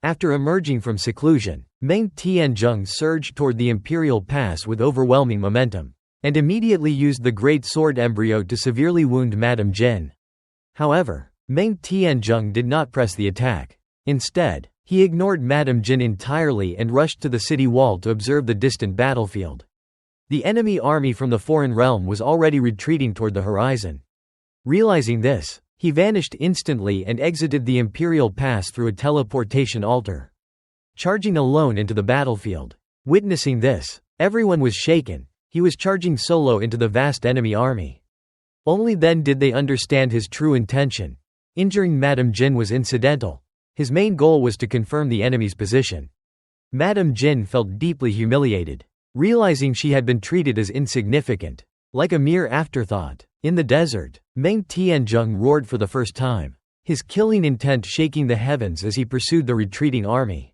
After emerging from seclusion, Ming Tien Jung surged toward the Imperial Pass with overwhelming momentum, and immediately used the Great Sword Embryo to severely wound Madame Jin. However, Ming Tien Jung did not press the attack. Instead, he ignored Madame Jin entirely and rushed to the city wall to observe the distant battlefield. The enemy army from the foreign realm was already retreating toward the horizon. Realizing this, he vanished instantly and exited the Imperial Pass through a teleportation altar, charging alone into the battlefield. Witnessing this, everyone was shaken. He was charging solo into the vast enemy army. Only then did they understand his true intention. Injuring Madame Jin was incidental. His main goal was to confirm the enemy's position. Madame Jin felt deeply humiliated, realizing she had been treated as insignificant, like a mere afterthought. In the desert, Ming Tien Jung roared for the first time, his killing intent shaking the heavens as he pursued the retreating army.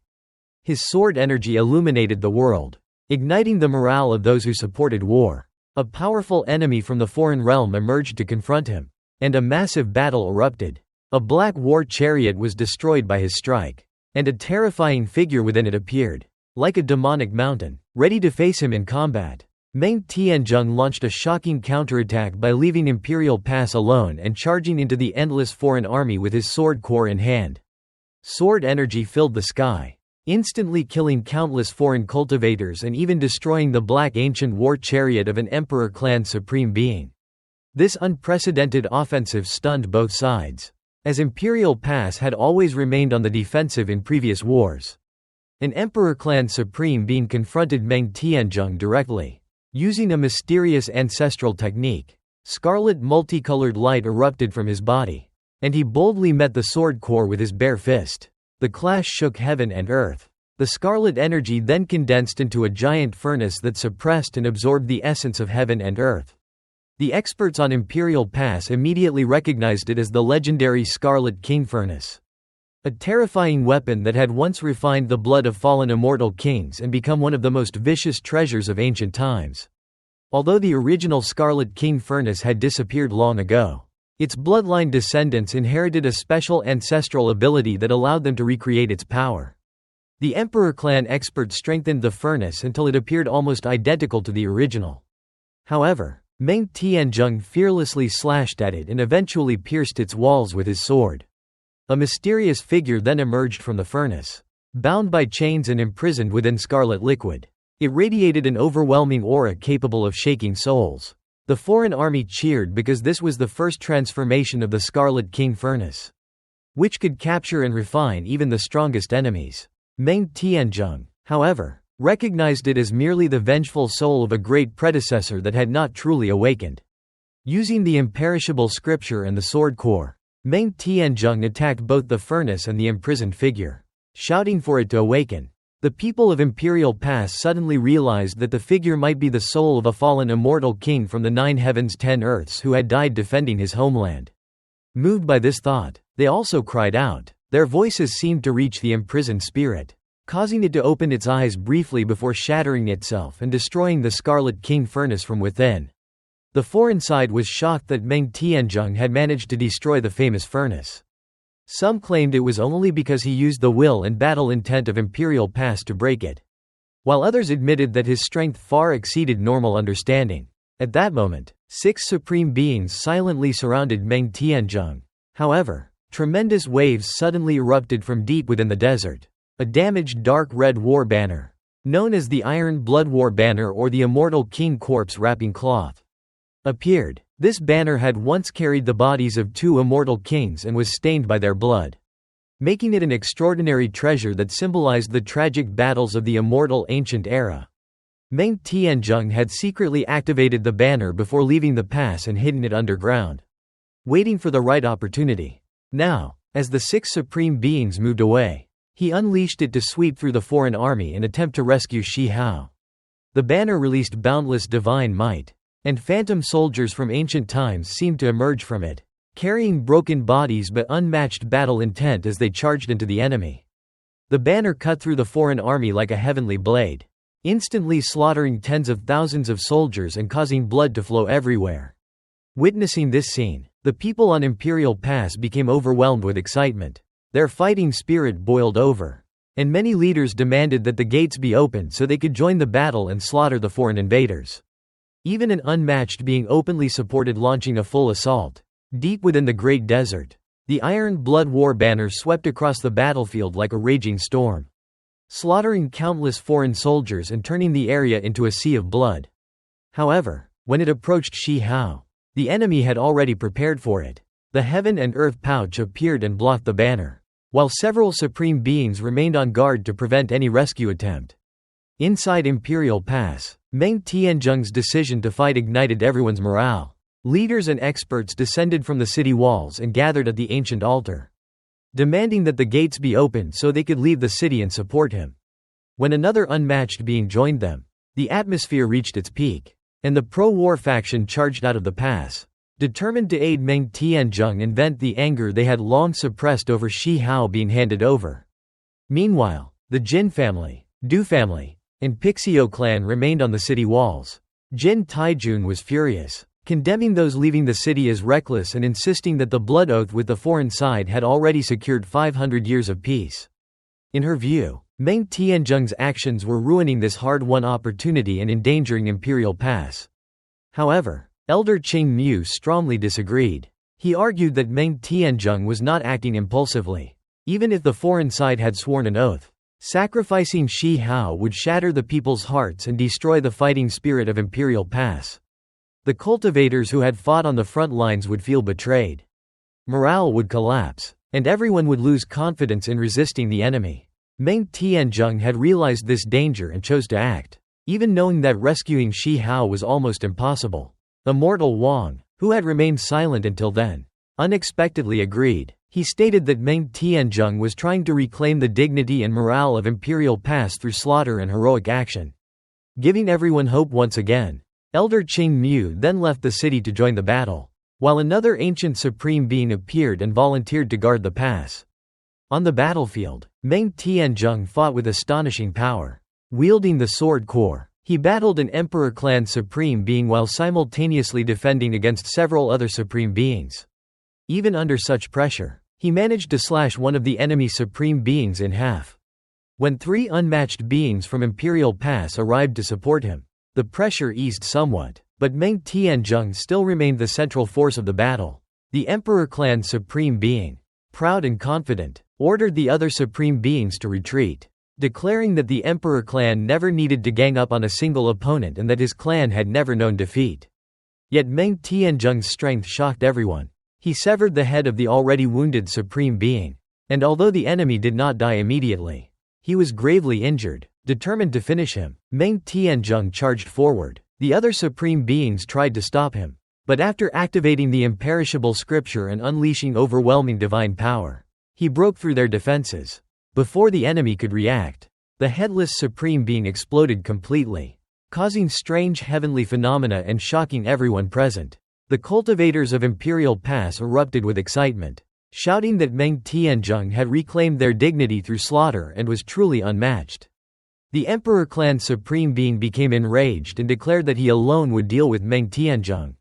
His sword energy illuminated the world, igniting the morale of those who supported war. A powerful enemy from the foreign realm emerged to confront him, and a massive battle erupted. A black war chariot was destroyed by his strike, and a terrifying figure within it appeared, like a demonic mountain, ready to face him in combat. Ming Tien Jung launched a shocking counterattack by leaving Imperial Pass alone and charging into the endless foreign army with his sword core in hand. Sword energy filled the sky, instantly killing countless foreign cultivators and even destroying the black ancient war chariot of an Emperor clan supreme being. This unprecedented offensive stunned both sides, as Imperial Pass had always remained on the defensive in previous wars. An Emperor clan supreme being confronted Ming Tien Jung directly. Using a mysterious ancestral technique, scarlet multicolored light erupted from his body, and he boldly met the sword core with his bare fist. The clash shook heaven and earth. The scarlet energy then condensed into a giant furnace that suppressed and absorbed the essence of heaven and earth. The experts on Imperial Pass immediately recognized it as the legendary Scarlet King Furnace, a terrifying weapon that had once refined the blood of fallen immortal kings and become one of the most vicious treasures of ancient times. Although the original Scarlet King Furnace had disappeared long ago, its bloodline descendants inherited a special ancestral ability that allowed them to recreate its power. The Emperor clan expert strengthened the furnace until it appeared almost identical to the original. However, Ming Tien Jung fearlessly slashed at it and eventually pierced its walls with his sword. A mysterious figure then emerged from the furnace, bound by chains and imprisoned within scarlet liquid. It radiated an overwhelming aura capable of shaking souls. The foreign army cheered because this was the first transformation of the Scarlet King Furnace, which could capture and refine even the strongest enemies. Ming Tien Jung, however, recognized it as merely the vengeful soul of a great predecessor that had not truly awakened. Using the imperishable scripture and the sword core, Ming Tien Jung attacked both the furnace and the imprisoned figure, shouting for it to awaken. The people of Imperial Pass suddenly realized that the figure might be the soul of a fallen immortal king from the 9 heavens 10 earths who had died defending his homeland. Moved by this thought, they also cried out. Their voices seemed to reach the imprisoned spirit, causing it to open its eyes briefly before shattering itself and destroying the Scarlet King Furnace from within. The foreign side was shocked that Ming Tien Jung had managed to destroy the famous furnace. Some claimed it was only because he used the will and battle intent of Imperial Pass to break it, while others admitted that his strength far exceeded normal understanding. At that moment, 6 supreme beings silently surrounded Ming Tien Jung. However, tremendous waves suddenly erupted from deep within the desert. A damaged dark red war banner, known as the Iron Blood War Banner or the Immortal King Corpse Wrapping Cloth, appeared. This banner had once carried the bodies of 2 immortal kings and was stained by their blood, making it an extraordinary treasure that symbolized the tragic battles of the immortal ancient era. Ming Tien Jung had secretly activated the banner before leaving the pass and hidden it underground, waiting for the right opportunity. Now, as the 6 supreme beings moved away, he unleashed it to sweep through the foreign army and attempt to rescue Shi Hao. The banner released boundless divine might, and phantom soldiers from ancient times seemed to emerge from it, carrying broken bodies but unmatched battle intent as they charged into the enemy. The banner cut through the foreign army like a heavenly blade, instantly slaughtering tens of thousands of soldiers and causing blood to flow everywhere. Witnessing this scene, the people on Imperial Pass became overwhelmed with excitement. Their fighting spirit boiled over. and many leaders demanded that the gates be opened so they could join the battle and slaughter the foreign invaders. Even an unmatched being openly supported launching a full assault. Deep within the Great Desert, the Iron Blood War banner swept across the battlefield like a raging storm, slaughtering countless foreign soldiers and turning the area into a sea of blood. However, when it approached Shi Hao, the enemy had already prepared for it. The Heaven and Earth pouch appeared and blocked the banner, while several supreme beings remained on guard to prevent any rescue attempt. Inside Imperial Pass, Ming Tien Jung's decision to fight ignited everyone's morale. Leaders and experts descended from the city walls and gathered at the ancient altar, demanding that the gates be opened so they could leave the city and support him. When another unmatched being joined them, the atmosphere reached its peak, and the pro-war faction charged out of the pass, determined to aid Ming Tien Jung and vent the anger they had long suppressed over Shi Hao being handed over. Meanwhile, the Jin family, Du family, and Pixio clan remained on the city walls. Jin Taijun was furious, condemning those leaving the city as reckless and insisting that the blood oath with the foreign side had already secured 500 years of peace. In her view, Ming Tien Jung's actions were ruining this hard-won opportunity and endangering Imperial Pass. However, Elder Qing Mu strongly disagreed. He argued that Ming Tien Jung was not acting impulsively. Even if the foreign side had sworn an oath, sacrificing Shi Hao would shatter the people's hearts and destroy the fighting spirit of Imperial Pass. The cultivators who had fought on the front lines would feel betrayed. Morale would collapse, and everyone would lose confidence in resisting the enemy. Ming Tien Jung had realized this danger and chose to act, even knowing that rescuing Shi Hao was almost impossible. Immortal Wang, who had remained silent until then, unexpectedly agreed. He stated that Ming Tien Jung was trying to reclaim the dignity and morale of Imperial Pass through slaughter and heroic action. Giving everyone hope once again, Elder Qing Mu then left the city to join the battle, while another ancient supreme being appeared and volunteered to guard the pass. On the battlefield, Ming Tien Jung fought with astonishing power. Wielding the sword core, he battled an Emperor clan supreme being while simultaneously defending against several other supreme beings. Even under such pressure, he managed to slash one of the enemy supreme beings in half. When three unmatched beings from Imperial Pass arrived to support him, the pressure eased somewhat, but Ming Tien Jung still remained the central force of the battle. The Emperor clan supreme being, proud and confident, ordered the other supreme beings to retreat, declaring that the Emperor clan never needed to gang up on a single opponent and that his clan had never known defeat. Yet Ming Tien Jung's strength shocked everyone. He severed the head of the already wounded supreme being, and although the enemy did not die immediately, he was gravely injured. Determined to finish him, Ming Tien Jung charged forward. The other supreme beings tried to stop him, but after activating the imperishable scripture and unleashing overwhelming divine power, he broke through their defenses. Before the enemy could react, the headless supreme being exploded completely, causing strange heavenly phenomena and shocking everyone present. The cultivators of Imperial Pass erupted with excitement, shouting that Ming Tien Jung had reclaimed their dignity through slaughter and was truly unmatched. The Emperor clan supreme being became enraged and declared that he alone would deal with Ming Tien Jung.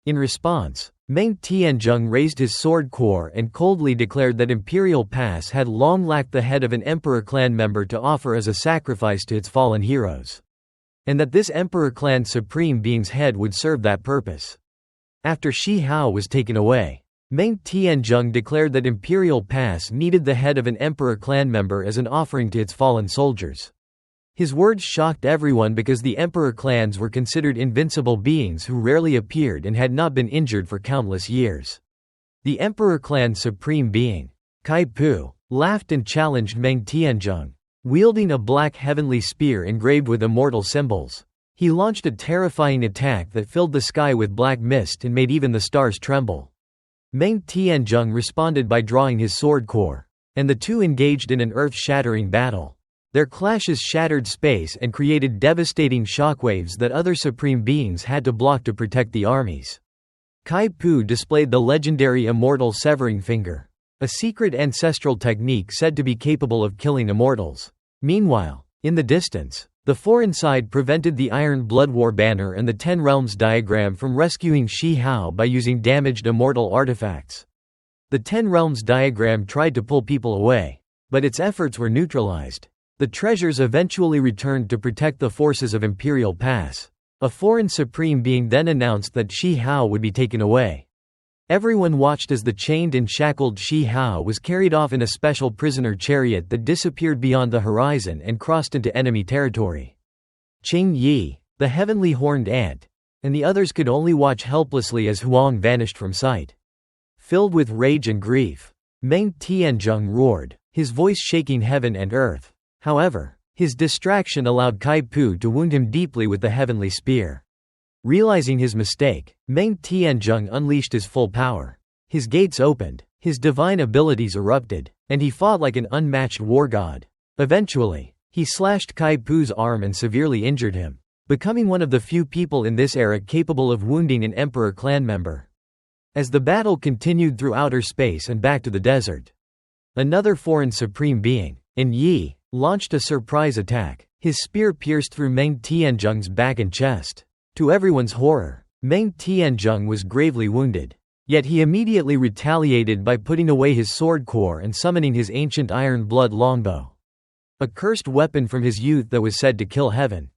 In response, Ming Tien Jung raised his sword core and coldly declared that Imperial Pass had long lacked the head of an Emperor clan member to offer as a sacrifice to its fallen heroes, and that this Emperor clan supreme being's head would serve that purpose. After Shi Hao was taken away, Ming Tien Jung declared that Imperial Pass needed the head of an Emperor clan member as an offering to its fallen soldiers. His words shocked everyone because the Emperor clans were considered invincible beings who rarely appeared and had not been injured for countless years. The Emperor clan supreme being, Kai Pu, laughed and challenged Ming Tien Jung. Wielding a black heavenly spear engraved with immortal symbols, he launched a terrifying attack that filled the sky with black mist and made even the stars tremble. Ming Tien Jung responded by drawing his sword core, and the two engaged in an earth-shattering battle. Their clashes shattered space and created devastating shockwaves that other supreme beings had to block to protect the armies. Kai Pu displayed the legendary immortal severing finger, a secret ancestral technique said to be capable of killing immortals. Meanwhile, in the distance, the foreign side prevented the Iron Blood War banner and the Ten Realms diagram from rescuing Shi Hao by using damaged immortal artifacts. The Ten Realms diagram tried to pull people away, but its efforts were neutralized. The treasures eventually returned to protect the forces of Imperial Pass. A foreign supreme being then announced that Shi Hao would be taken away. Everyone watched as the chained and shackled Shi Hao was carried off in a special prisoner chariot that disappeared beyond the horizon and crossed into enemy territory. Qing Yi, the heavenly horned ant, and the others could only watch helplessly as Huang vanished from sight. Filled with rage and grief, Ming Tien Jung roared, his voice shaking heaven and earth. However, his distraction allowed Kai Pu to wound him deeply with the heavenly spear. Realizing his mistake, Ming Tien Jung unleashed his full power. His gates opened, his divine abilities erupted, and he fought like an unmatched war god. Eventually, he slashed Kai Pu's arm and severely injured him, becoming one of the few people in this era capable of wounding an Emperor clan member. As the battle continued through outer space and back to the desert, another foreign supreme being, In Yi, launched a surprise attack. His spear pierced through Meng Tianjung's back and chest. To everyone's horror, Meng Tianjung was gravely wounded. Yet he immediately retaliated by putting away his sword core and summoning his ancient iron blood longbow, a cursed weapon from his youth that was said to kill heaven,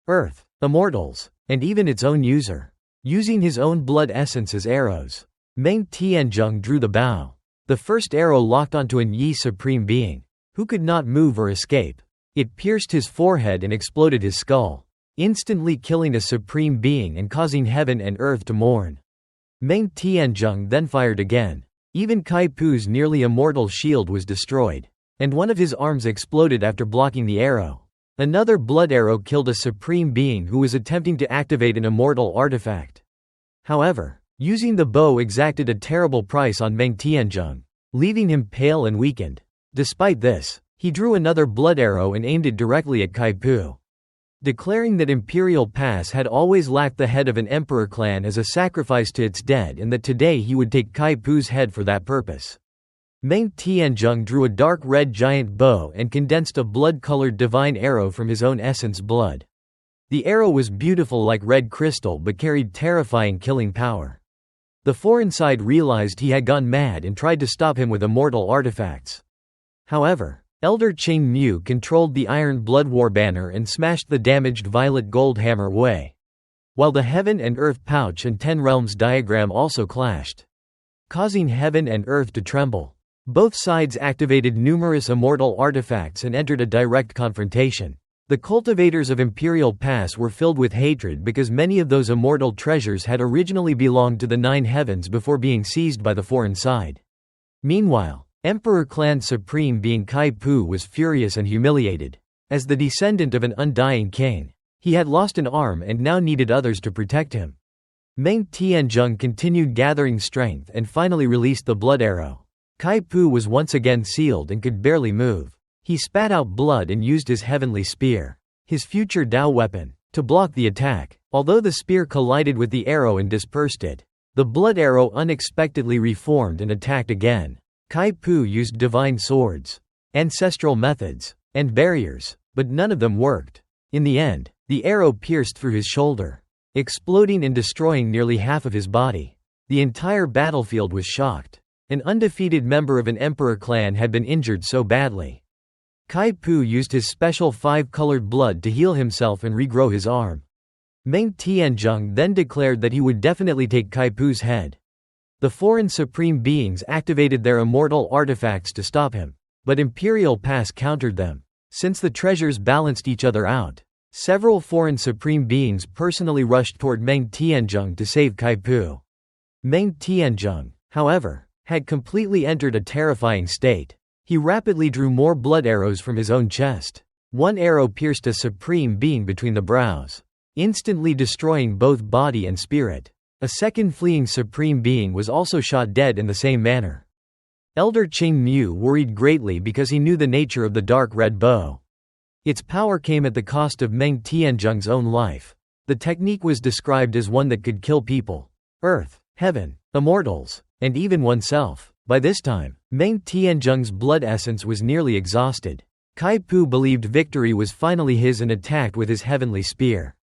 earth, immortals, and even its own user. Using his own blood essence as arrows, Meng Tianjung drew the bow. The first arrow locked onto an Yi supreme being, who could not move or escape. It pierced his forehead and exploded his skull, instantly killing a supreme being and causing heaven and earth to mourn. Meng Tianjung then fired again. Even Kai Pu's nearly immortal shield was destroyed, and one of his arms exploded after blocking the arrow. Another blood arrow killed a supreme being who was attempting to activate an immortal artifact. However, using the bow exacted a terrible price on Meng Tianjung, leaving him pale and weakened. Despite this, he drew another blood arrow and aimed it directly at Kai Pu. Declaring that Imperial Pass had always lacked the head of an emperor clan as a sacrifice to its dead and that today he would take Kai Pu's head for that purpose. Meng Tianjung drew a dark red giant bow and condensed a blood-colored divine arrow from his own essence blood. The arrow was beautiful like red crystal but carried terrifying killing power. The foreign side realized he had gone mad and tried to stop him with immortal artifacts. However, Elder Qing Mu controlled the Iron Blood War banner and smashed the damaged violet gold hammer away, while the Heaven and Earth pouch and Ten Realms diagram also clashed, causing heaven and earth to tremble. Both sides activated numerous immortal artifacts and entered a direct confrontation. The cultivators of Imperial Pass were filled with hatred because many of those immortal treasures had originally belonged to the Nine Heavens before being seized by the foreign side. Meanwhile, Emperor Clan Supreme being Kai Pu was furious and humiliated. As the descendant of an undying king, he had lost an arm and now needed others to protect him. Meng Tianjung continued gathering strength and finally released the blood arrow. Kai Pu was once again sealed and could barely move. He spat out blood and used his heavenly spear, his future Dao weapon, to block the attack. Although the spear collided with the arrow and dispersed it, the blood arrow unexpectedly reformed and attacked again. Kai Pu used divine swords, ancestral methods, and barriers, but none of them worked. In the end, the arrow pierced through his shoulder, exploding and destroying nearly half of his body. The entire battlefield was shocked. An undefeated member of an emperor clan had been injured so badly. Kai Pu used his special 5-colored blood to heal himself and regrow his arm. Meng Tianjung then declared that he would definitely take Kai Pu's head. The foreign supreme beings activated their immortal artifacts to stop him, but Imperial Pass countered them. Since the treasures balanced each other out, several foreign supreme beings personally rushed toward Meng Tianjung to save Kai Pu. Meng Tianjung, however, had completely entered a terrifying state. He rapidly drew more blood arrows from his own chest. One arrow pierced a supreme being between the brows, instantly destroying both body and spirit. A second fleeing supreme being was also shot dead in the same manner. Elder Qing Mu worried greatly because he knew the nature of the dark red bow. Its power came at the cost of Meng Tianjung's own life. The technique was described as one that could kill people, earth, heaven, immortals, and even oneself. By this time, Meng Tianjung's blood essence was nearly exhausted. Kai Pu believed victory was finally his and attacked with his heavenly spear.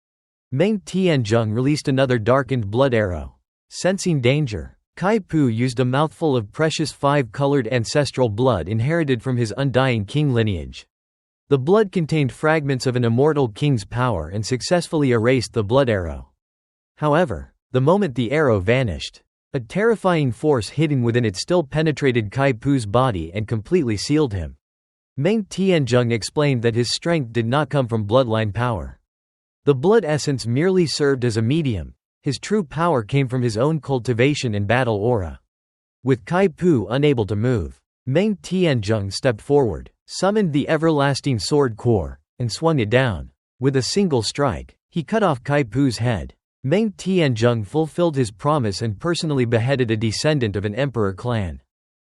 Meng Tianjung released another darkened blood arrow. Sensing danger, Kai Pu used a mouthful of precious five-colored ancestral blood inherited from his undying king lineage. The blood contained fragments of an immortal king's power and successfully erased the blood arrow. However, the moment the arrow vanished, a terrifying force hidden within it still penetrated Kai Pu's body and completely sealed him. Ming Tien Jung explained that his strength did not come from bloodline power. The blood essence merely served as a medium. His true power came from his own cultivation and battle aura. With Kai Pu unable to move, Ming Tien Jung stepped forward, summoned the everlasting sword core, and swung it down. With a single strike, he cut off Kai Pu's head. Ming Tien Jung fulfilled his promise and personally beheaded a descendant of an emperor clan,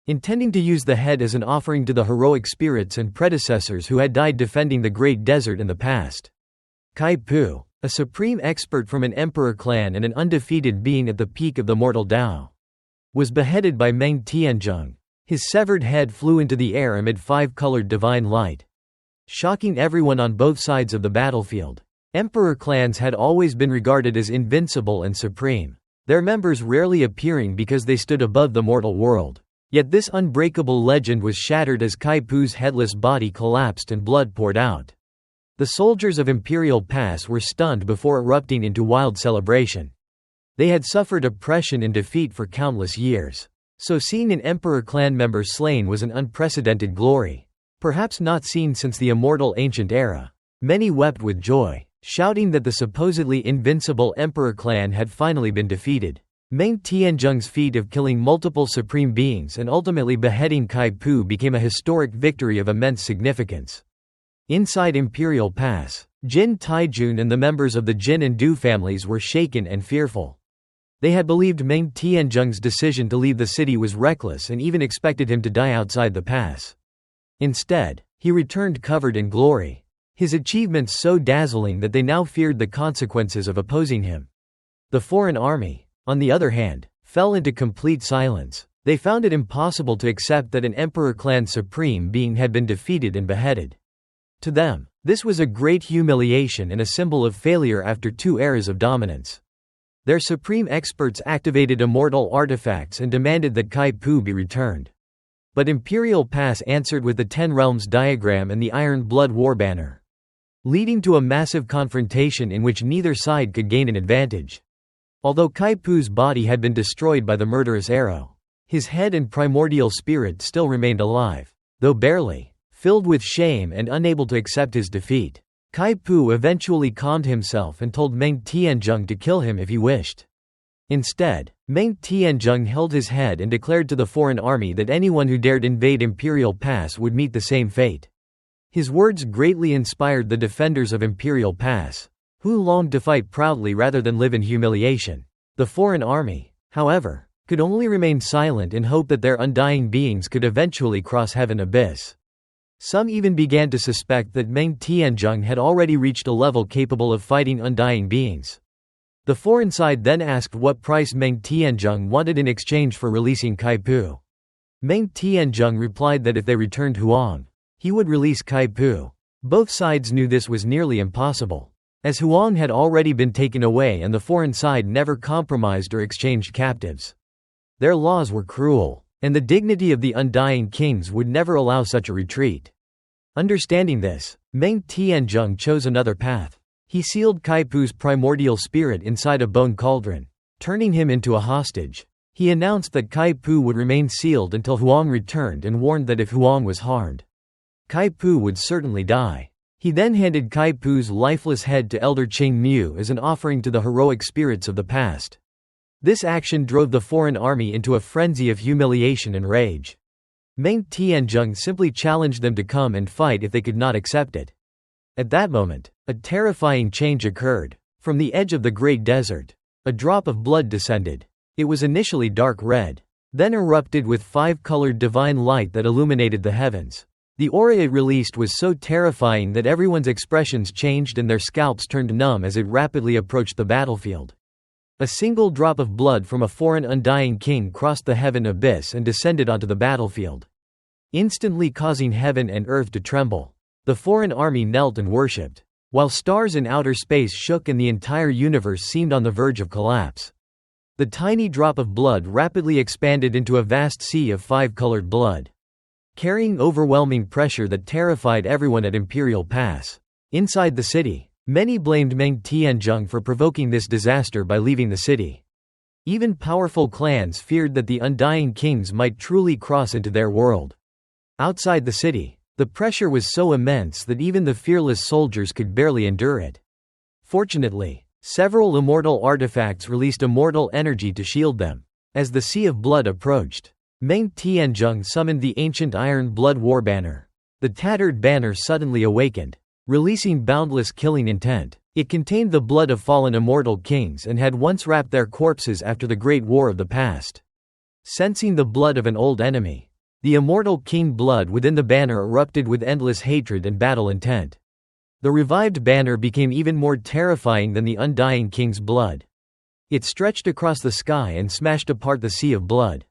intending to use the head as an offering to the heroic spirits and predecessors who had died defending the Great Desert in the past. Kai Pu, a supreme expert from an emperor clan and an undefeated being at the peak of the mortal Tao, was beheaded by Ming Tien Jung. His severed head flew into the air amid five-colored divine light, shocking everyone on both sides of the battlefield. Emperor clans had always been regarded as invincible and supreme, their members rarely appearing because they stood above the mortal world. Yet this unbreakable legend was shattered as Kai Pu's headless body collapsed and blood poured out. The soldiers of Imperial Pass were stunned before erupting into wild celebration. They had suffered oppression and defeat for countless years, so seeing an Emperor clan member slain was an unprecedented glory, perhaps not seen since the immortal ancient era. Many wept with joy, shouting that the supposedly invincible Emperor clan had finally been defeated. Ming Tien Jung's feat of killing multiple supreme beings and ultimately beheading Kai Pu became a historic victory of immense significance. Inside Imperial Pass, Jin Taijun and the members of the Jin and Du families were shaken and fearful. They had believed Ming Tien Jung's decision to leave the city was reckless and even expected him to die outside the pass. Instead, he returned covered in glory, his achievements so dazzling that they now feared the consequences of opposing him. The foreign army, on the other hand, fell into complete silence. They found it impossible to accept that an Emperor clan supreme being had been defeated and beheaded. To them, this was a great humiliation and a symbol of failure after 2 eras of dominance. Their supreme experts activated immortal artifacts and demanded that Kai Pu be returned. But Imperial Pass answered with the 10 Realms diagram and the Iron Blood War banner, leading to a massive confrontation in which neither side could gain an advantage. Although Kai Pu's body had been destroyed by the murderous arrow, his head and primordial spirit still remained alive, though barely. Filled with shame and unable to accept his defeat, Kai Pu eventually calmed himself and told Ming Tien Jung to kill him if he wished. Instead, Ming Tien Jung held his head and declared to the foreign army that anyone who dared invade Imperial Pass would meet the same fate. His words greatly inspired the defenders of Imperial Pass, who longed to fight proudly rather than live in humiliation. The foreign army, however, could only remain silent in hope that their undying beings could eventually cross heaven abyss. Some even began to suspect that Ming Tien Jung had already reached a level capable of fighting undying beings. The foreign side then asked what price Ming Tien Jung wanted in exchange for releasing Kai Pu. Ming Tien Jung replied that if they returned Huang, he would release Kai Pu. Both sides knew this was nearly impossible, as Huang had already been taken away and the foreign side never compromised or exchanged captives. Their laws were cruel, and the dignity of the undying kings would never allow such a retreat. Understanding this, Ming Tien Jung chose another path. He sealed Kai Pu's primordial spirit inside a bone cauldron, turning him into a hostage. He announced that Kai Pu would remain sealed until Huang returned and warned that if Huang was harmed, Kai Pu would certainly die. He then handed Kai Pu's lifeless head to Elder Qing Mu as an offering to the heroic spirits of the past. This action drove the foreign army into a frenzy of humiliation and rage. Ming Tien Jung simply challenged them to come and fight if they could not accept it. At that moment, a terrifying change occurred. From the edge of the Great Desert, a drop of blood descended. It was initially dark red, then erupted with 5-colored divine light that illuminated the heavens. The aura it released was so terrifying that everyone's expressions changed and their scalps turned numb as it rapidly approached the battlefield. A single drop of blood from a foreign undying king crossed the heaven abyss and descended onto the battlefield, instantly causing heaven and earth to tremble. The foreign army knelt and worshipped, while stars in outer space shook and the entire universe seemed on the verge of collapse. The tiny drop of blood rapidly expanded into a vast sea of five-colored blood, carrying overwhelming pressure that terrified everyone at Imperial Pass. Inside the city, many blamed Ming Tien Jung for provoking this disaster by leaving the city. Even powerful clans feared that the undying kings might truly cross into their world. Outside the city, the pressure was so immense that even the fearless soldiers could barely endure it. Fortunately, several immortal artifacts released immortal energy to shield them. As the Sea of Blood approached, Meng Tien Jung summoned the ancient Iron Blood War Banner. The tattered banner suddenly awakened, releasing boundless killing intent. It contained the blood of fallen immortal kings and had once wrapped their corpses after the Great War of the past. Sensing the blood of an old enemy, the immortal king blood within the banner erupted with endless hatred and battle intent. The revived banner became even more terrifying than the undying king's blood. It stretched across the sky and smashed apart the Sea of Blood,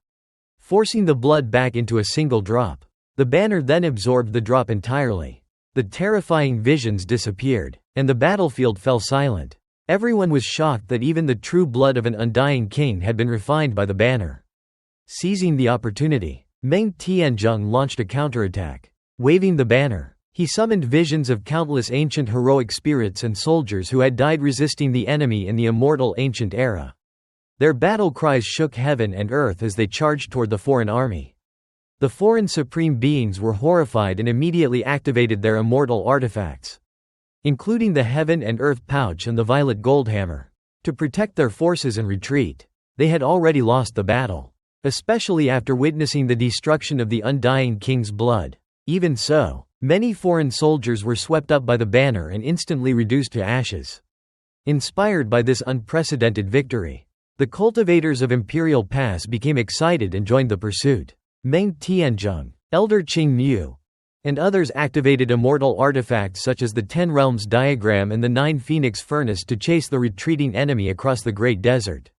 forcing the blood back into a single drop. The banner then absorbed the drop entirely. The terrifying visions disappeared, and the battlefield fell silent. Everyone was shocked that even the true blood of an undying king had been refined by the banner. Seizing the opportunity, Meng Tien Jung launched a counterattack. Waving the banner, he summoned visions of countless ancient heroic spirits and soldiers who had died resisting the enemy in the immortal ancient era. Their battle cries shook heaven and earth as they charged toward the foreign army. The foreign supreme beings were horrified and immediately activated their immortal artifacts, including the Heaven and Earth Pouch and the Violet Gold Hammer, to protect their forces and retreat. They had already lost the battle, especially after witnessing the destruction of the undying king's blood. Even so, many foreign soldiers were swept up by the banner and instantly reduced to ashes. Inspired by this unprecedented victory, the cultivators of Imperial Pass became excited and joined the pursuit. Meng Tien Jung, Elder Qing Mu, and others activated immortal artifacts such as the Ten Realms Diagram and the Nine Phoenix Furnace to chase the retreating enemy across the Great Desert.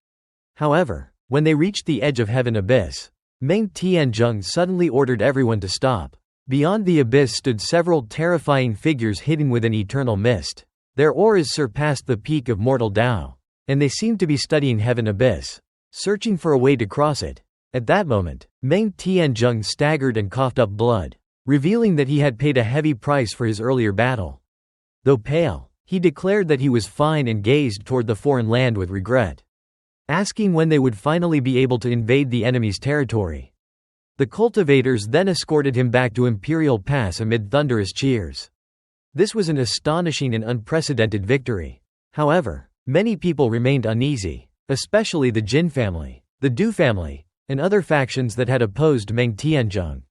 However, when they reached the edge of Heaven Abyss, Meng Tien Jung suddenly ordered everyone to stop. Beyond the abyss stood several terrifying figures hidden within eternal mist. Their auras surpassed the peak of mortal Dao, and they seemed to be studying Heaven Abyss, searching for a way to cross it. At that moment, Meng Tien Jung staggered and coughed up blood, revealing that he had paid a heavy price for his earlier battle. Though pale, he declared that he was fine and gazed toward the foreign land with regret, asking when they would finally be able to invade the enemy's territory. The cultivators then escorted him back to Imperial Pass amid thunderous cheers. This was an astonishing and unprecedented victory. However, many people remained uneasy, especially the Jin family, the Du family, and other factions that had opposed Meng Tien Jung.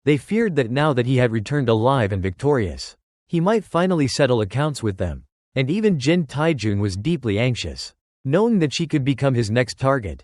They feared that now that he had returned alive and victorious, he might finally settle accounts with them. And even Jin Taijun was deeply anxious, knowing that she could become his next target.